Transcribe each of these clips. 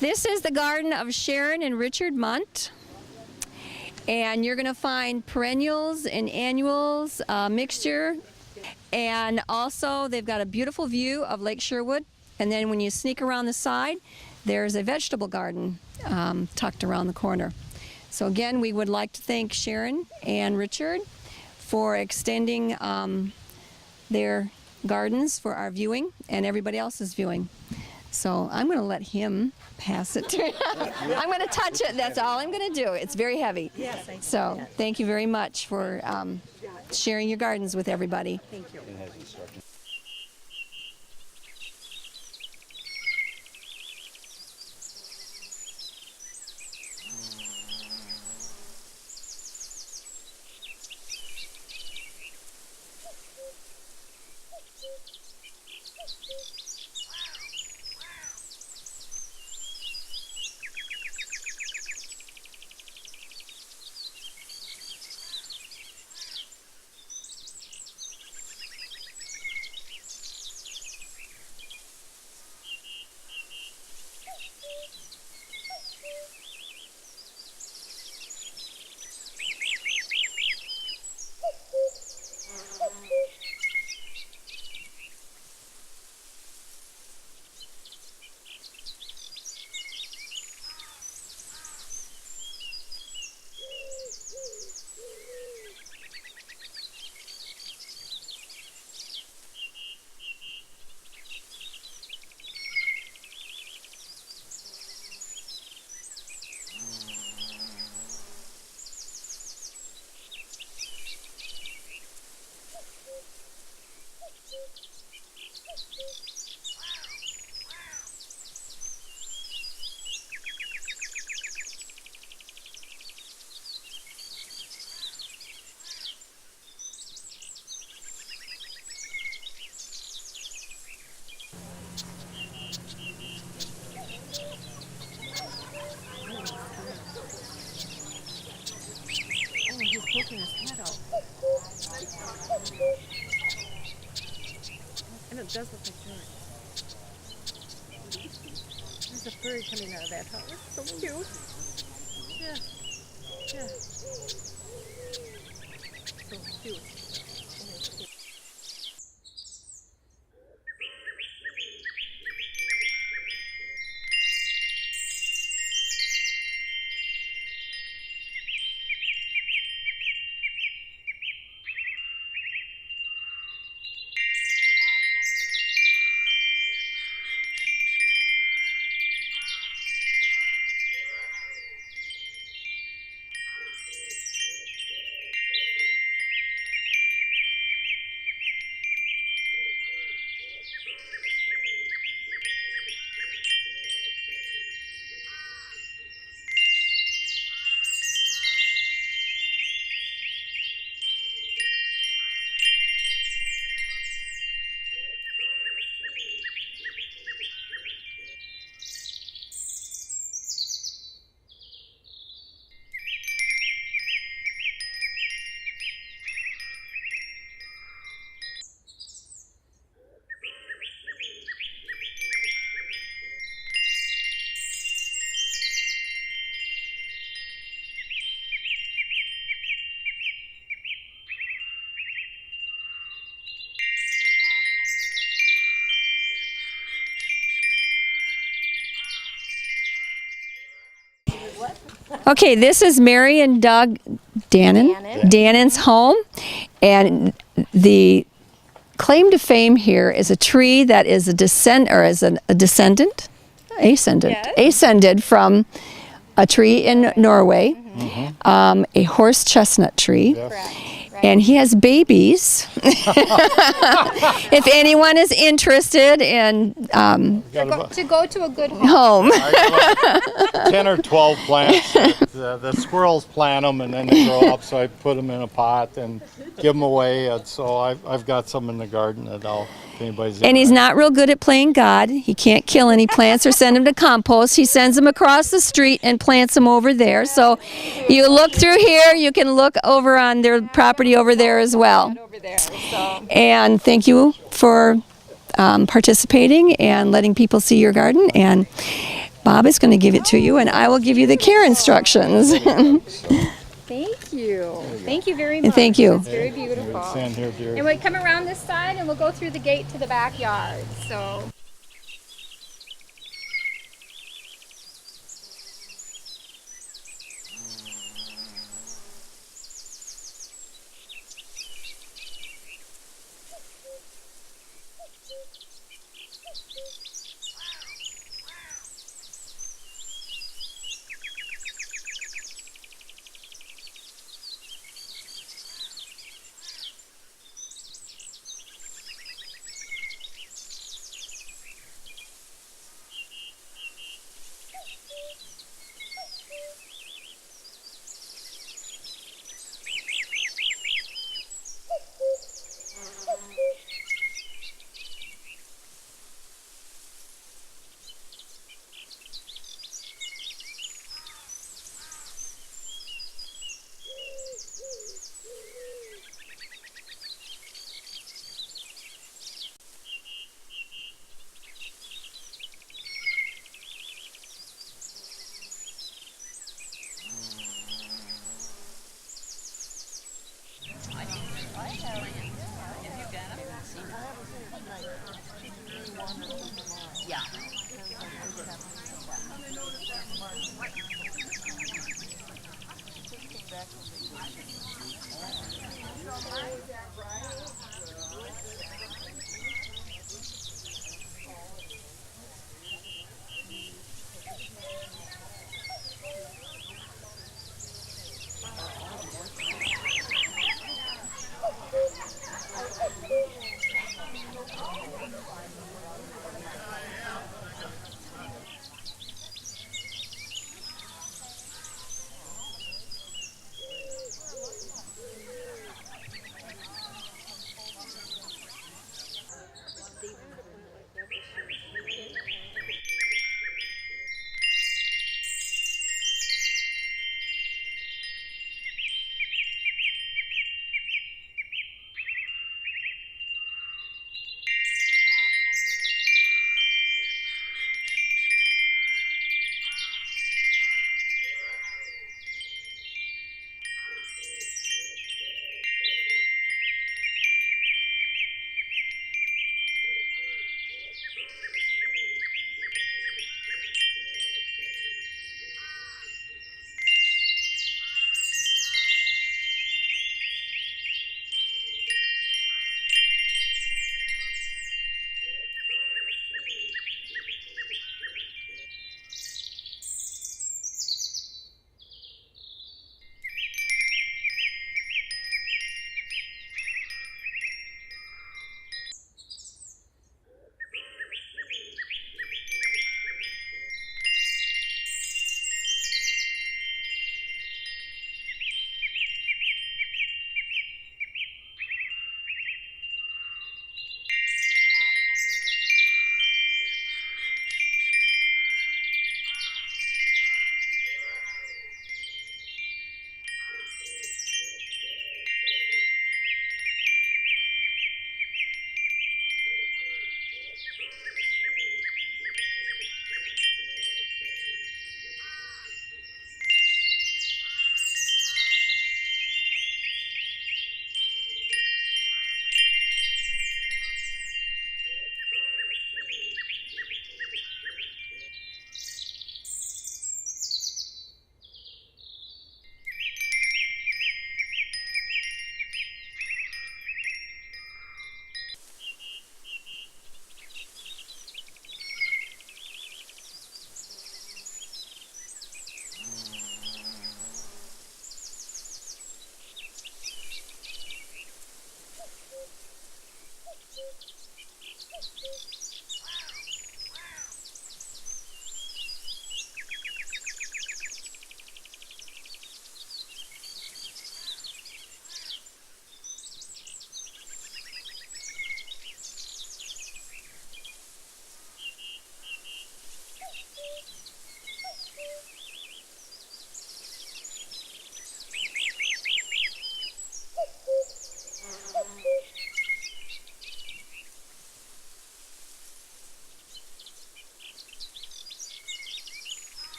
This is the garden of Sharon and Richard Munt, and you're going to find perennials and annuals, mixture, and also they've got a beautiful view of Lake Sherwood, and then when you sneak around the side, there's a vegetable garden tucked around the corner. So again, we would like to thank Sharon and Richard for extending their gardens for our viewing and everybody else's viewing. So I'm going to let him pass it to I'm going to touch it. That's all I'm going to do. It's very heavy. Yes, So thank you very much for sharing your gardens with everybody. Thank you. Poking his head out. And it does look like dirt. There's a furry coming out of that house. So cute. Yeah. Yeah. So cute. Okay, this is Mary and Doug Dannon's home, and the claim to fame here is a tree that is a descendant, ascended from a tree in Norway, a horse chestnut tree. Correct. And he has babies. If anyone is interested in To go to a good home. home. 10 or 12 plants. The squirrels plant them and then they grow up, so I put them in a pot and give them away. And so I've got some in the garden that if anybody's And he's not real good at playing God. He can't kill any plants or send them to compost. He sends them across the street and plants them over there. So you look through here, you can look over on their property over there as well. Over there. So And thank you for participating and letting people see your garden. And Bob is going to give it to you, and I will give you the care instructions. thank you. Thank you very much. And thank you. It's very beautiful. Stand here, dear. And we come around this side and we'll go through the gate to the backyard. So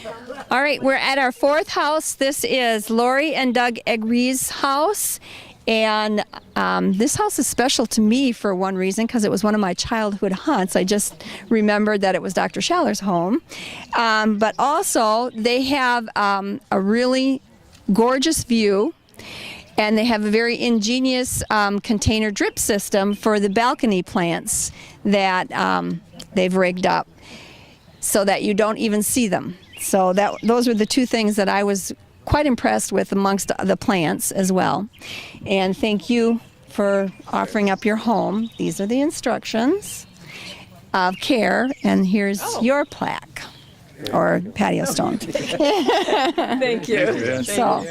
All right, we're at our fourth house. This is Lori and Doug Egree's house. And this house is special to me for one reason, because it was one of my childhood hunts. I just remembered that it was Dr. Schaller's home. But also, they have a really gorgeous view, and they have a very ingenious container drip system for the balcony plants that they've rigged up so that you don't even see them. So those are the two things that I was quite impressed with amongst the plants as well. And thank you for offering up your home. These are the instructions of care, and here's your plaque or patio stone. Thank you. So.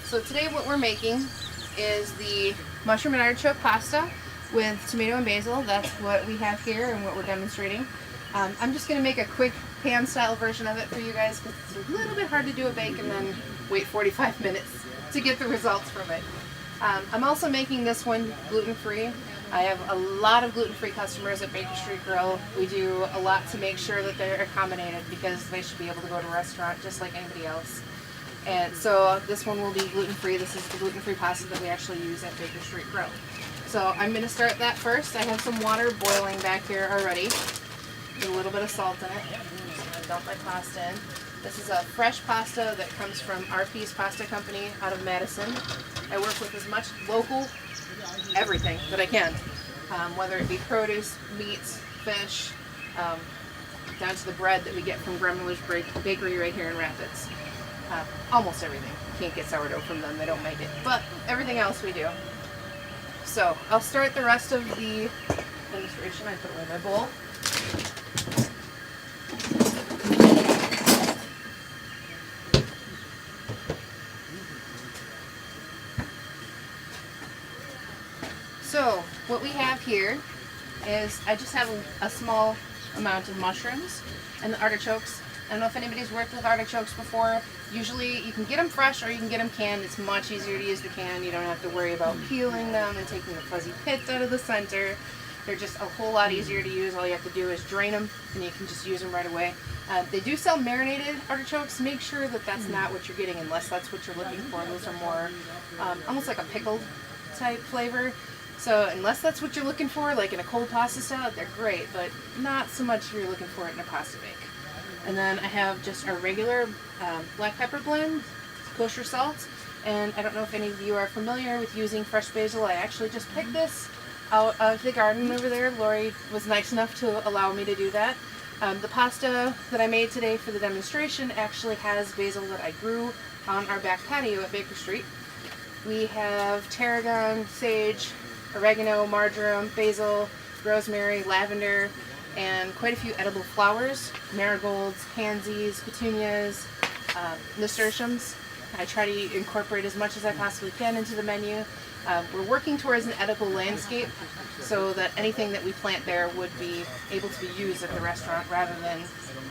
So today what we're making is the mushroom and artichoke pasta with tomato and basil. That's what we have here and what we're demonstrating. I'm just going to make a quick pan style version of it for you guys because it's a little bit hard to do a bake and then wait 45 minutes to get the results from it. I'm also making this one gluten-free. I have a lot of gluten-free customers at Baker Street Grill. We do a lot to make sure that they're accommodated because they should be able to go to a restaurant just like anybody else. And so this one will be gluten-free. This is the gluten-free pasta that we actually use at Baker Street Grill. So I'm going to start that first. I have some water boiling back here already with a little bit of salt in it. I'm just going to dump my pasta in. This is a fresh pasta that comes from RP's Pasta Company out of Madison. I work with as much local everything that I can, whether it be produce, meats, fish, down to the bread that we get from Grandmother's Bakery right here in Rapids. Almost everything. Can't get sourdough from them, they don't make it. But everything else we do. So I'll start the rest of the demonstration. I put away my bowl. So what we have here is I just have a small amount of mushrooms and the artichokes. I don't know if anybody's worked with artichokes before. Usually you can get them fresh or you can get them canned. It's much easier to use the can. You don't have to worry about peeling them and taking the fuzzy pits out of the center. They're just a whole lot easier to use. All you have to do is drain them and you can just use them right away. They do sell marinated artichokes. Make sure that that's not what you're getting unless that's what you're looking for. Those are more almost like a pickled type flavor. So unless that's what you're looking for, like in a cold pasta salad, they're great, but not so much if you're looking for it in a pasta bake. And then I have just our regular black pepper blend, kosher salt, and I don't know if any of you are familiar with using fresh basil. I actually just picked this out of the garden over there. Lori was nice enough to allow me to do that. The pasta that I made today for the demonstration actually has basil that I grew on our back patio at Baker Street. We have tarragon, sage, oregano, marjoram, basil, rosemary, lavender, and quite a few edible flowers, marigolds, pansies, petunias, nasturtiums. I try to incorporate as much as I possibly can into the menu. We're working towards an edible landscape so that anything that we plant there would be able to be used at the restaurant rather than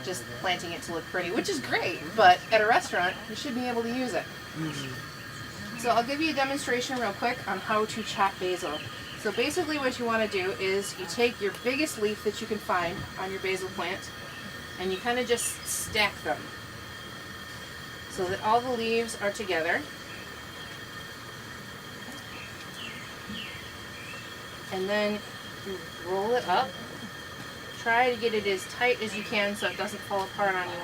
just planting it to look pretty, which is great, but at a restaurant, you should be able to use it. So I'll give you a demonstration real quick on how to chop basil. So basically what you want to do is you take your biggest leaf that you can find on your basil plant and you kind of just stack them so that all the leaves are together. And then you roll it up. Try to get it as tight as you can so it doesn't fall apart on you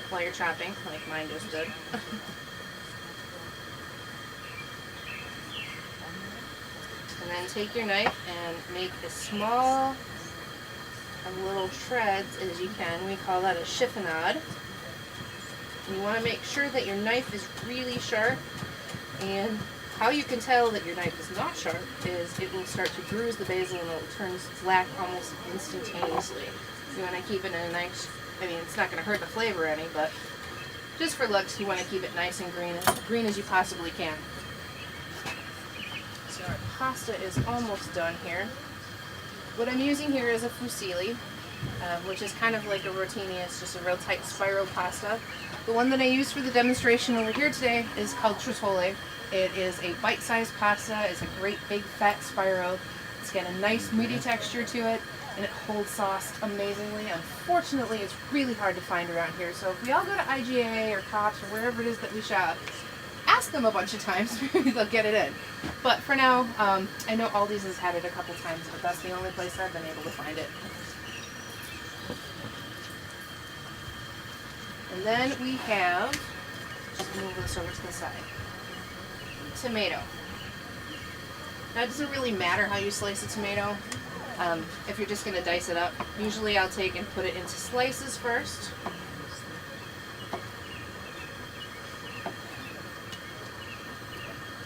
while you're chopping, like mine just did. And then take your knife and make as small of little shreds as you can. We call that a chiffonade. And you want to make sure that your knife is really sharp, and how you can tell that your knife is not sharp is it will start to bruise the basil and it will turn black almost instantaneously. You want to keep it in a nice, I mean, it's not going to hurt the flavor any, but just for looks, you want to keep it nice and green as you possibly can. So our pasta is almost done here. What I'm using here is a fusilli, which is kind of like a rotini. It's just a real tight spiral pasta. The one that I used for the demonstration over here today is called trottole. It is a bite-sized pasta. It's a great big fat spiral. It's got a nice meaty texture to it, and it holds sauce amazingly. Unfortunately, it's really hard to find around here. So if we all go to IGA or Tops or wherever it is that we shop, ask them a bunch of times, maybe they'll get it in. But for now, I know Aldi's has had it a couple times, but that's the only place I've been able to find it. And then we have, just move this over to the side, tomato. Now it doesn't really matter how you slice a tomato, if you're just going to dice it up. Usually I'll take and put it into slices first.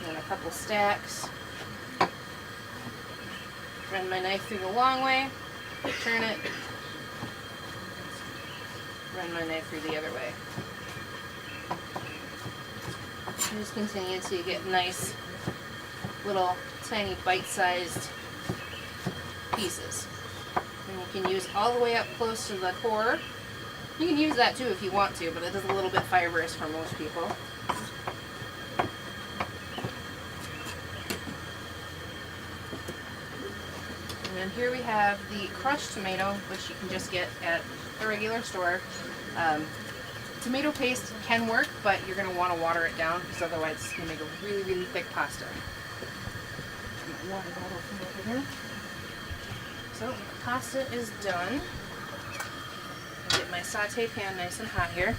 And a couple stacks. Run my knife through the long way, turn it, run my knife through the other way. And just continue till you get nice little tiny bite-sized pieces. And you can use all the way up close to the core. You can use that too if you want to, but it is a little bit fibrous for most people. And then here we have the crushed tomato, which you can just get at the regular store. Tomato paste can work, but you're going to want to water it down because otherwise it's going to make a really, really thick pasta. Get my water bottle from over here. So the pasta is done. I'll get my saute pan nice and hot here.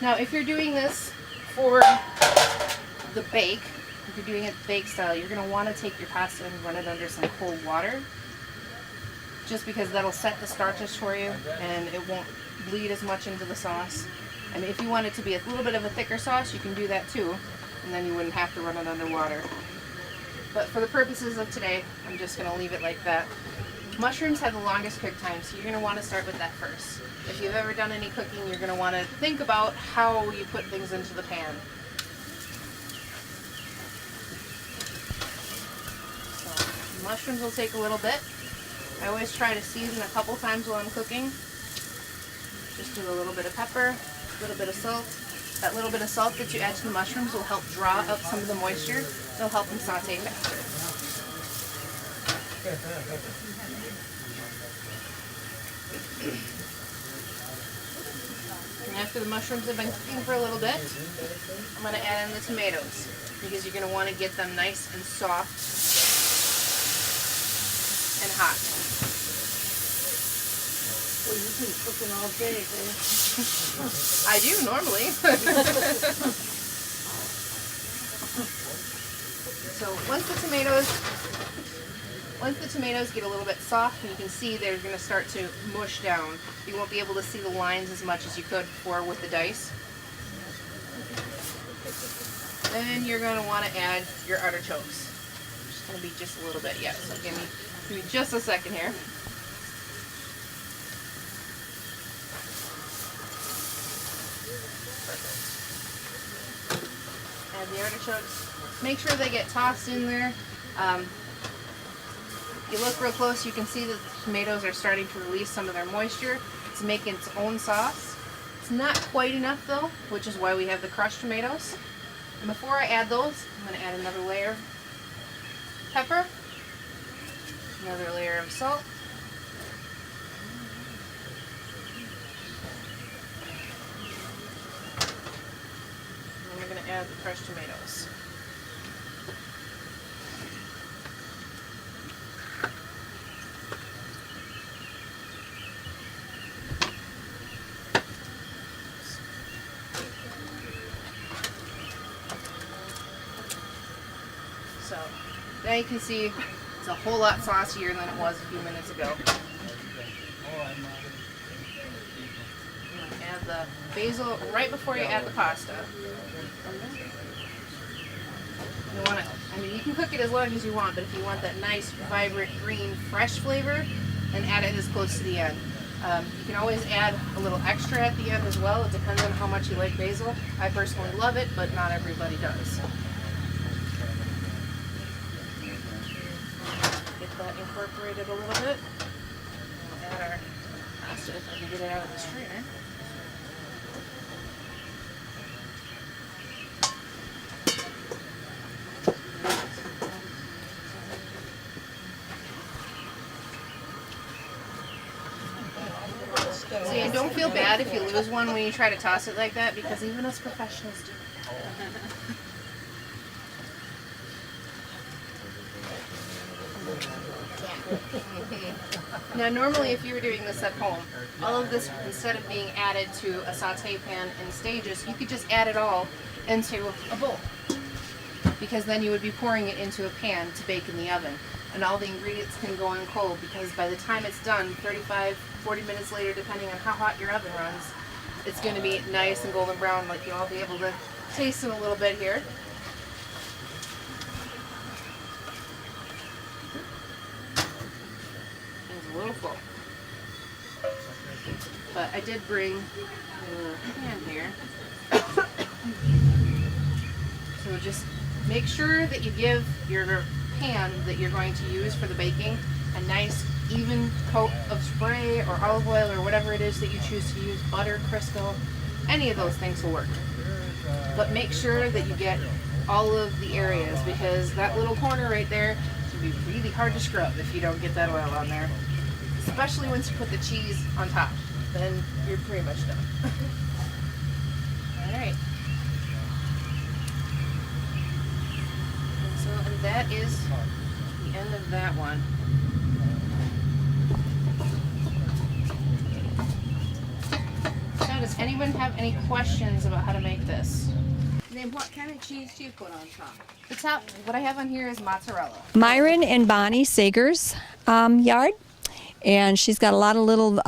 Now if you're doing this for the bake, if you're doing it bake style, you're going to want to take your pasta and run it under some cold water, just because that'll set the starches for you and it won't bleed as much into the sauce. I mean, if you want it to be a little bit of a thicker sauce, you can do that too, and then you wouldn't have to run it under water. But for the purposes of today, I'm just going to leave it like that. Mushrooms have the longest cook time, so you're going to want to start with that first. If you've ever done any cooking, you're going to want to think about how you put things into the pan. So, mushrooms will take a little bit. I always try to season a couple times while I'm cooking. Just with a little bit of pepper, a little bit of salt. That little bit of salt that you add to the mushrooms will help draw up some of the moisture. It'll help them saute faster. And after the mushrooms have been cooking for a little bit, I'm going to add in the tomatoes, because you're going to want to get them nice and soft and hot. Well, you've been cooking all day, eh? I do normally. So once the tomatoes Once the tomatoes get a little bit soft, you can see they're going to start to mush down. You won't be able to see the lines as much as you could before with the dice. Then you're going to want to add your artichokes. It's going to be just a little bit, yeah. So give me just a second here. Perfect. Add the artichokes. Make sure they get tossed in there. If you look real close, you can see that the tomatoes are starting to release some of their moisture to make its own sauce. It's not quite enough though, which is why we have the crushed tomatoes. And before I add those, I'm going to add another layer of pepper, another layer of salt, and then we're going to add the crushed tomatoes. So now you can see it's a whole lot saucier than it was a few minutes ago. Add the basil right before you add the pasta. You want it, I mean, you can cook it as long as you want, but if you want that nice, vibrant, green, fresh flavor, then add it as close to the end. You can always add a little extra at the end as well. It depends on how much you like basil. I personally love it, but not everybody does. Get that incorporated a little bit. We'll add our pasta if I can get it out of the strainer. So yeah, don't feel bad if you lose one when you try to toss it like that, because even us professionals do it. Now normally if you were doing this at home, all of this, instead of being added to a saute pan in stages, you could just add it all into a bowl. Because then you would be pouring it into a pan to bake in the oven. And all the ingredients can go in cold, because by the time it's done, 35, 40 minutes later, depending on how hot your oven runs, it's going to be nice and golden brown, like you'll all be able to taste it a little bit here. It's a little full. But I did bring a pan here. So just make sure that you give your pan that you're going to use for the baking a nice even coat of spray or olive oil or whatever it is that you choose to use, butter, Crisco, any of those things will work. But make sure that you get all of the areas, because that little corner right there can be really hard to scrub if you don't get that oil on there. Especially once you put the cheese on top, then you're pretty much done. Alright. And that is the end of that one. So does anyone have any questions about how to make this? Then what kind of cheese do you put on top? The top, what I have on here is mozzarella. Myron and Bonnie Sager's yard, and she's got a lot of little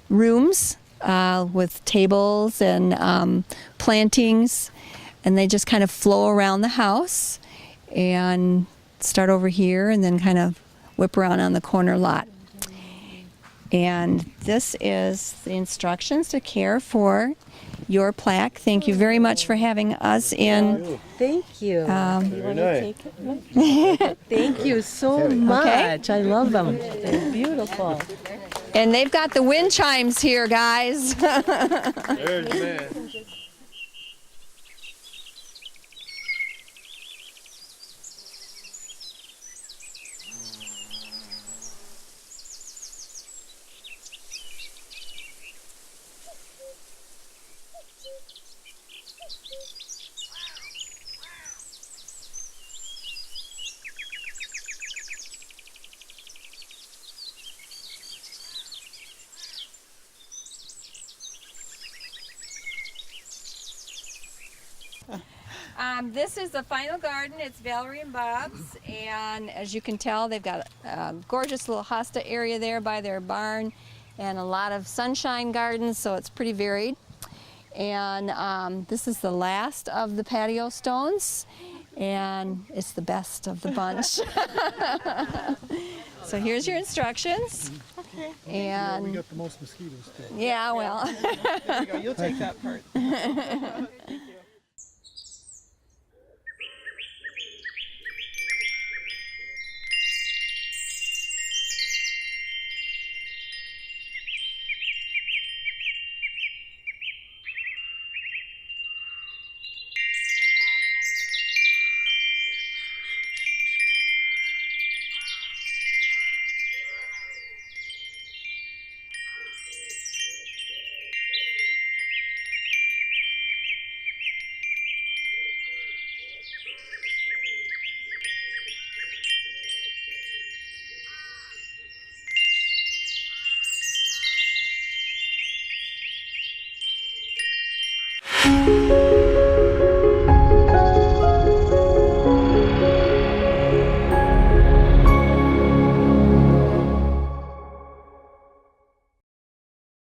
rooms with tables and plantings, and they just kind of flow around the house and start over here and then kind of whip around on the corner lot. And this is the instructions to care for your plaque. Thank you very much for having us in. Thank you. Very nice. Thank you so much. I love them. They're beautiful. And they've got the wind chimes here, guys. There's man. This is the final garden. It's Valerie and Bob's, and as you can tell, they've got a gorgeous little hosta area there by their barn, and a lot of sunshine gardens, so it's pretty varied. And this is the last of the patio stones, and it's the best of the bunch. So here's your instructions. Okay. And We got the most mosquitoes too. yeah, well. There you go. You'll take that part.